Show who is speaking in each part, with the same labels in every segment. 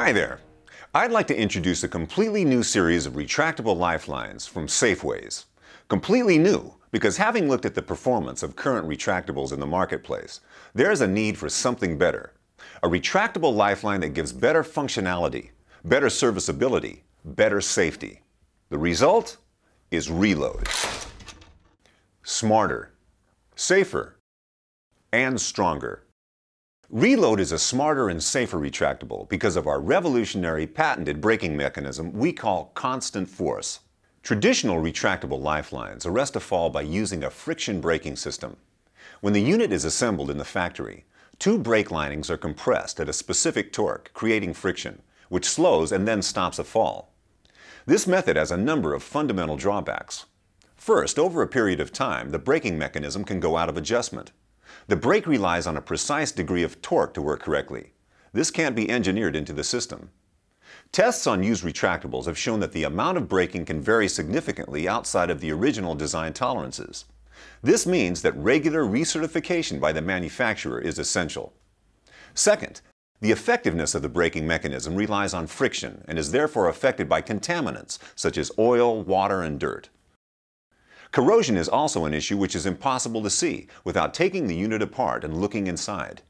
Speaker 1: Hi there. I'd like to introduce a completely new series of retractable lifelines from SafeWaze. Completely new because having looked at the performance of current retractables in the marketplace, there's a need for something better. A retractable lifeline that gives better functionality, better serviceability, better safety. The result is Reload. Smarter, safer, and stronger. Reload is a smarter and safer retractable because of our revolutionary patented braking mechanism we call constant force. Traditional retractable lifelines arrest a fall by using a friction braking system. When the unit is assembled in the factory, two brake linings are compressed at a specific torque, creating friction, which slows and then stops a fall. This method has a number of fundamental drawbacks. First, over a period of time, the braking mechanism can go out of adjustment. The brake relies on a precise degree of torque to work correctly. This can't be engineered into the system. Tests on used retractables have shown that the amount of braking can vary significantly outside of the original design tolerances. This means that regular recertification by the manufacturer is essential. Second, the effectiveness of the braking mechanism relies on friction and is therefore affected by contaminants such as oil, water, and dirt. Corrosion is also an issue which is impossible to see without taking the unit apart and looking inside.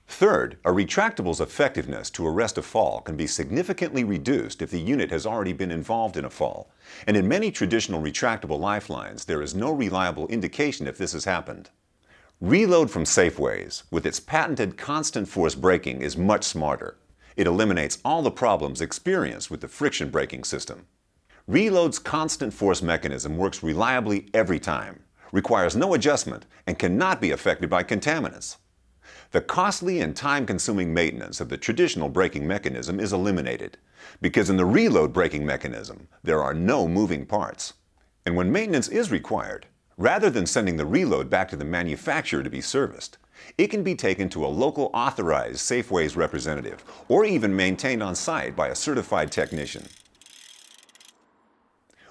Speaker 1: Third, a retractable's effectiveness to arrest a fall can be significantly reduced if the unit has already been involved in a fall, and in many traditional retractable lifelines there is no reliable indication if this has happened. Reload from SafeWaze, with its patented constant force braking, is much smarter. It eliminates all the problems experienced with the friction braking system. Reload's constant force mechanism works reliably every time, requires no adjustment, and cannot be affected by contaminants. The costly and time-consuming maintenance of the traditional braking mechanism is eliminated, because in the Reload braking mechanism, there are no moving parts. And when maintenance is required, rather than sending the Reload back to the manufacturer to be serviced, it can be taken to a local authorized SafeWaze representative, or even maintained on site by a certified technician.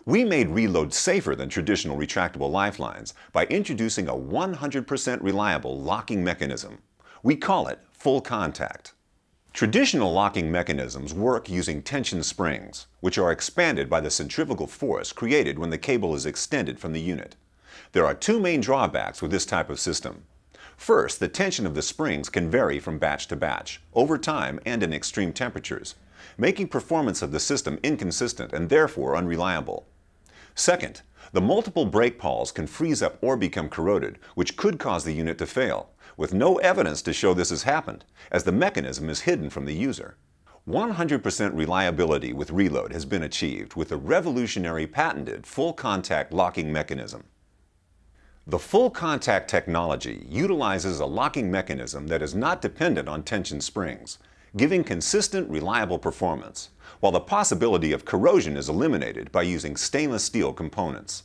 Speaker 1: We made Reload safer than traditional retractable lifelines by introducing a 100% reliable locking mechanism. We call it full contact. Traditional locking mechanisms work using tension springs, which are expanded by the centrifugal force created when the cable is extended from the unit. There are two main drawbacks with this type of system. First, the tension of the springs can vary from batch to batch, over time and in extreme temperatures, making performance of the system inconsistent and therefore unreliable. Second, the multiple brake pawls can freeze up or become corroded, which could cause the unit to fail, with no evidence to show this has happened, as the mechanism is hidden from the user. 100% reliability with Reload has been achieved with a revolutionary patented full contact locking mechanism. The full contact technology utilizes a locking mechanism that is not dependent on tension springs, giving consistent, reliable performance, while the possibility of corrosion is eliminated by using stainless steel components.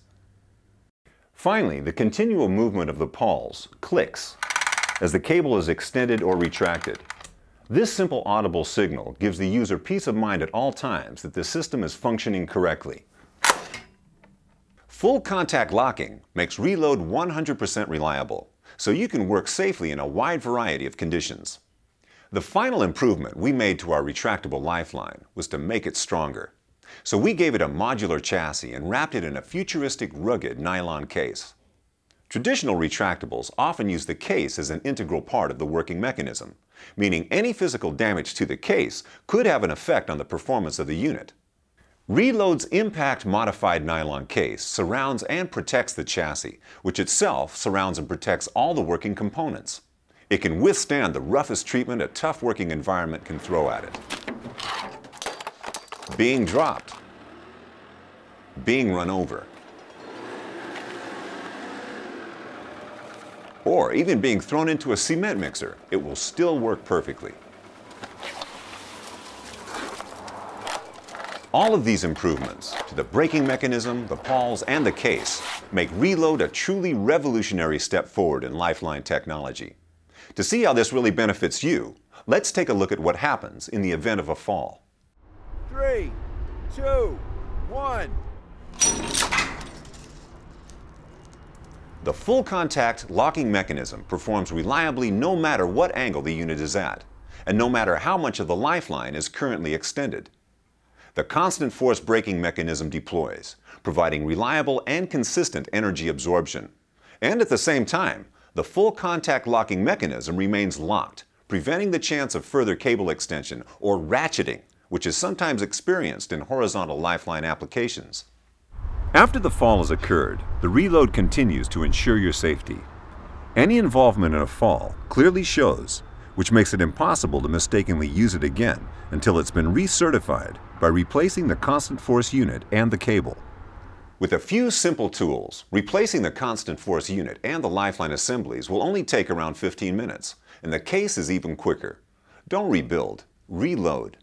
Speaker 1: Finally, the continual movement of the pawls clicks as the cable is extended or retracted. This simple audible signal gives the user peace of mind at all times that the system is functioning correctly. Full contact locking makes Reload 100% reliable, so you can work safely in a wide variety of conditions. The final improvement we made to our retractable lifeline was to make it stronger. So we gave it a modular chassis and wrapped it in a futuristic, rugged nylon case. Traditional retractables often use the case as an integral part of the working mechanism, meaning any physical damage to the case could have an effect on the performance of the unit. Reload's impact-modified nylon case surrounds and protects the chassis, which itself surrounds and protects all the working components. It can withstand the roughest treatment a tough working environment can throw at it. Being dropped, being run over, or even being thrown into a cement mixer, it will still work perfectly. All of these improvements to the braking mechanism, the pawls, and the case make Reload a truly revolutionary step forward in lifeline technology. To see how this really benefits you, let's take a look at what happens in the event of a fall.
Speaker 2: 3, 2, 1.
Speaker 1: The full contact locking mechanism performs reliably no matter what angle the unit is at. and no matter how much of the lifeline is currently extended. The constant force braking mechanism deploys, providing reliable and consistent energy absorption. And at the same time, the full contact locking mechanism remains locked, preventing the chance of further cable extension or ratcheting, which is sometimes experienced in horizontal lifeline applications. After the fall has occurred, the reload continues to ensure your safety. Any involvement in a fall clearly shows, which makes it impossible to mistakenly use it again until it's been recertified by replacing the constant force unit and the cable. With a few simple tools, replacing the constant force unit and the lifeline assemblies will only take around 15 minutes, and the case is even quicker. Don't rebuild, reload.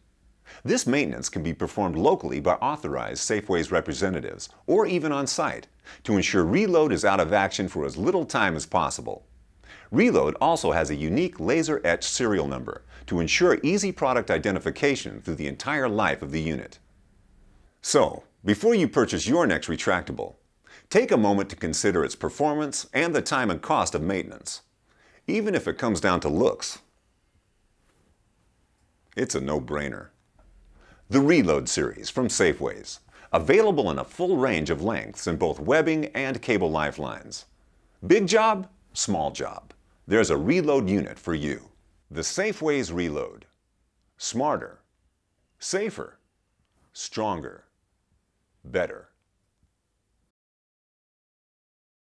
Speaker 1: This maintenance can be performed locally by authorized SafeWaze representatives or even on site to ensure reload is out of action for as little time as possible. Reload also has a unique laser-etched serial number to ensure easy product identification through the entire life of the unit. So, before you purchase your next retractable, take a moment to consider its performance and the time and cost of maintenance. Even if it comes down to looks, it's a no-brainer. The Reload series from SafeWaze, available in a full range of lengths in both webbing and cable lifelines. Big job, small job. There's a Reload unit for you. The SafeWaze Reload. Smarter, safer, stronger, better.